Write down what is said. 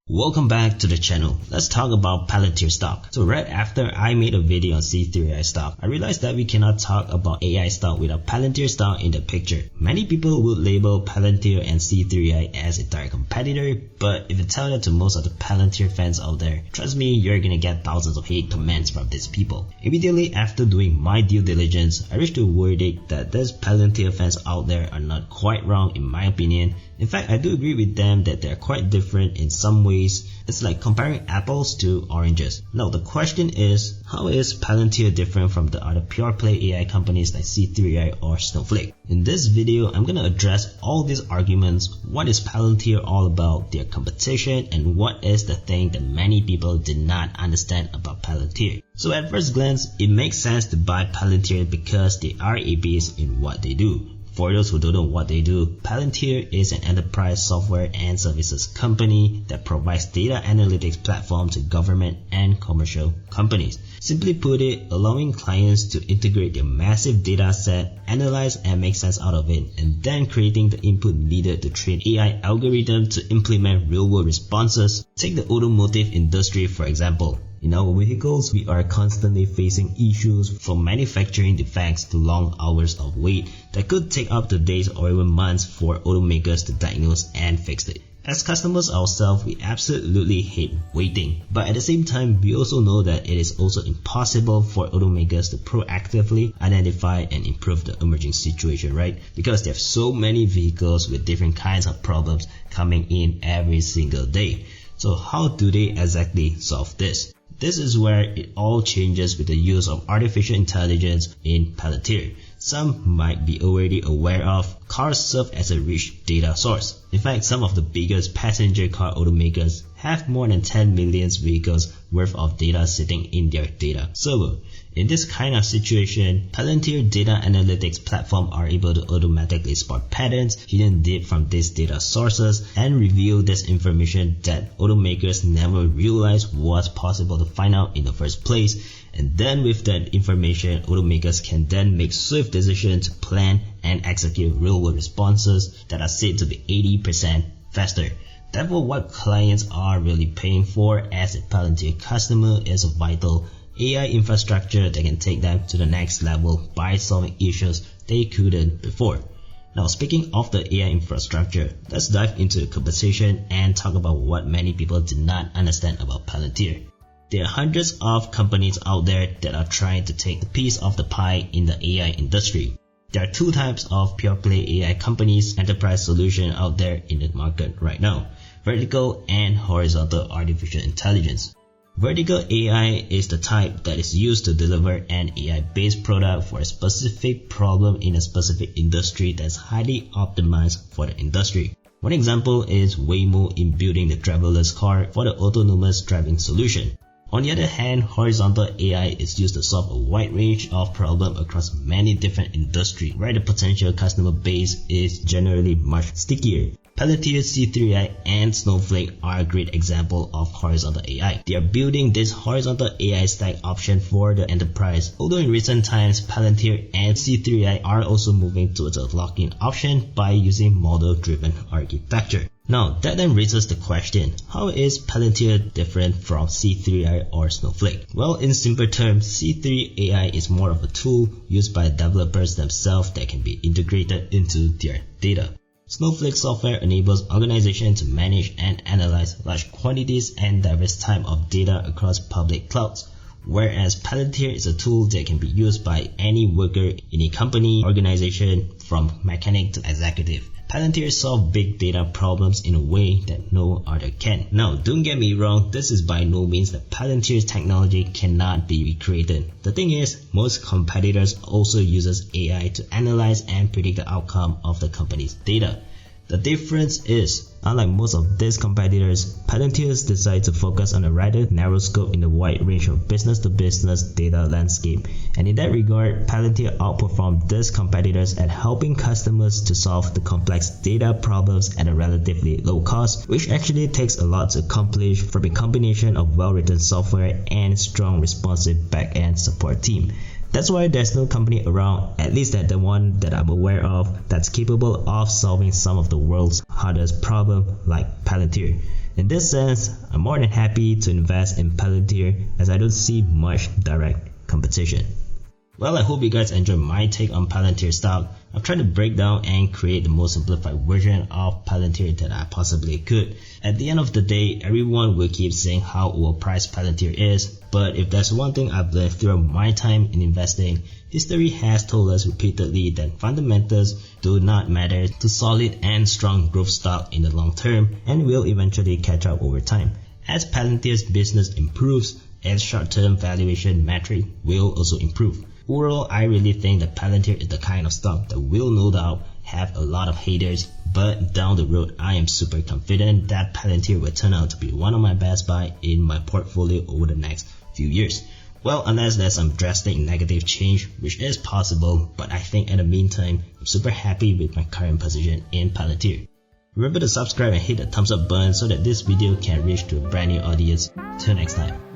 Welcome back to the channel. Let's talk about Palantir stock. So right after I made a video on C3AI stock, I realized that we cannot talk about AI stock without Palantir stock in the picture. Many people would label Palantir and C3AI as a direct competitor, but if you tell that to most of the Palantir fans out there, trust me, you're gonna get thousands of hate comments from these people. Immediately after doing my due diligence, I reached a verdict that these Palantir fans out there are not quite wrong in my opinion. In fact, I do agree with them that they're quite different in some ways. It's like comparing apples to oranges. Now the question is, how is Palantir different from the other pure play AI companies like C3AI or Snowflake? In this video, I'm gonna address all these arguments. What is Palantir all about, their competition, and what is the thing that many people did not understand about Palantir. So at first glance, it makes sense to buy Palantir because they are a beast in what they do. For those who don't know what they do, Palantir is an enterprise software and services company that provides data analytics platform to government and commercial companies. Simply put it, allowing clients to integrate their massive data set, analyze and make sense out of it, and then creating the input needed to train AI algorithms to implement real-world responses. Take the automotive industry for example. In our vehicles, we are constantly facing issues from manufacturing defects to long hours of wait that could take up to days or even months for automakers to diagnose and fix it. As customers ourselves, we absolutely hate waiting. But at the same time, we also know that it is also impossible for automakers to proactively identify and improve the emerging situation, right? Because they have so many vehicles with different kinds of problems coming in every single day. So how do they exactly solve this? This is where it all changes with the use of artificial intelligence in Palantir. Some might be already aware of, cars serve as a rich data source. In fact, some of the biggest passenger car automakers have more than 10 million vehicles worth of data sitting in their data server. In this kind of situation, Palantir data analytics platform are able to automatically spot patterns, hidden data from these data sources, and reveal this information that automakers never realized was possible to find out in the first place. And then with that information, automakers can then make swift decisions to plan and execute real-world responses that are said to be 80% faster. Therefore, what clients are really paying for as a Palantir customer is a vital AI infrastructure that can take them to the next level by solving issues they couldn't before. Now speaking of the AI infrastructure, let's dive into the conversation and talk about what many people did not understand about Palantir. There are hundreds of companies out there that are trying to take a piece of the pie in the AI industry. There are two types of pure play AI companies, enterprise solution out there in the market right now: vertical and horizontal artificial intelligence. Vertical AI is the type that is used to deliver an AI-based product for a specific problem in a specific industry that's highly optimized for the industry. One example is Waymo in building the driverless car for the autonomous driving solution. On the other hand, horizontal AI is used to solve a wide range of problems across many different industries where the potential customer base is generally much stickier. Palantir, C3AI, and Snowflake are a great example of horizontal AI. They are building this horizontal AI stack option for the enterprise. Although in recent times, Palantir and C3AI are also moving towards a lock-in option by using model-driven architecture. Now, that then raises the question, how is Palantir different from C3AI or Snowflake? Well, in simple terms, C3AI is more of a tool used by developers themselves that can be integrated into their data. Snowflake software enables organizations to manage and analyze large quantities and diverse types of data across public clouds, whereas Palantir is a tool that can be used by any worker in a company, organization, from mechanic to executive. Palantir solves big data problems in a way that no other can. Now, don't get me wrong, this is by no means that Palantir's technology cannot be recreated. The thing is, most competitors also use AI to analyze and predict the outcome of the company's data. The difference is, unlike most of these competitors, Palantir decides to focus on a rather narrow scope in the wide range of business-to-business data landscape. And in that regard, Palantir outperformed these competitors at helping customers to solve the complex data problems at a relatively low cost, which actually takes a lot to accomplish from a combination of well-written software and strong responsive back-end support team. That's why there's no company around, at least that the one that I'm aware of, that's capable of solving some of the world's hardest problems like Palantir. In this sense, I'm more than happy to invest in Palantir as I don't see much direct competition. Well, I hope you guys enjoyed my take on Palantir stock. I've tried to break down and create the most simplified version of Palantir that I possibly could. At the end of the day, everyone will keep saying how overpriced Palantir is, but if there's one thing I've learned throughout my time in investing, history has told us repeatedly that fundamentals do not matter to solid and strong growth stock in the long term and will eventually catch up over time. As Palantir's business improves, its short-term valuation metric will also improve. Overall, I really think that Palantir is the kind of stock that will no doubt have a lot of haters, but down the road I am super confident that Palantir will turn out to be one of my best buys in my portfolio over the next few years. Well, unless there's some drastic negative change, which is possible, but I think in the meantime, I'm super happy with my current position in Palantir. Remember to subscribe and hit the thumbs up button so that this video can reach to a brand new audience. Till next time.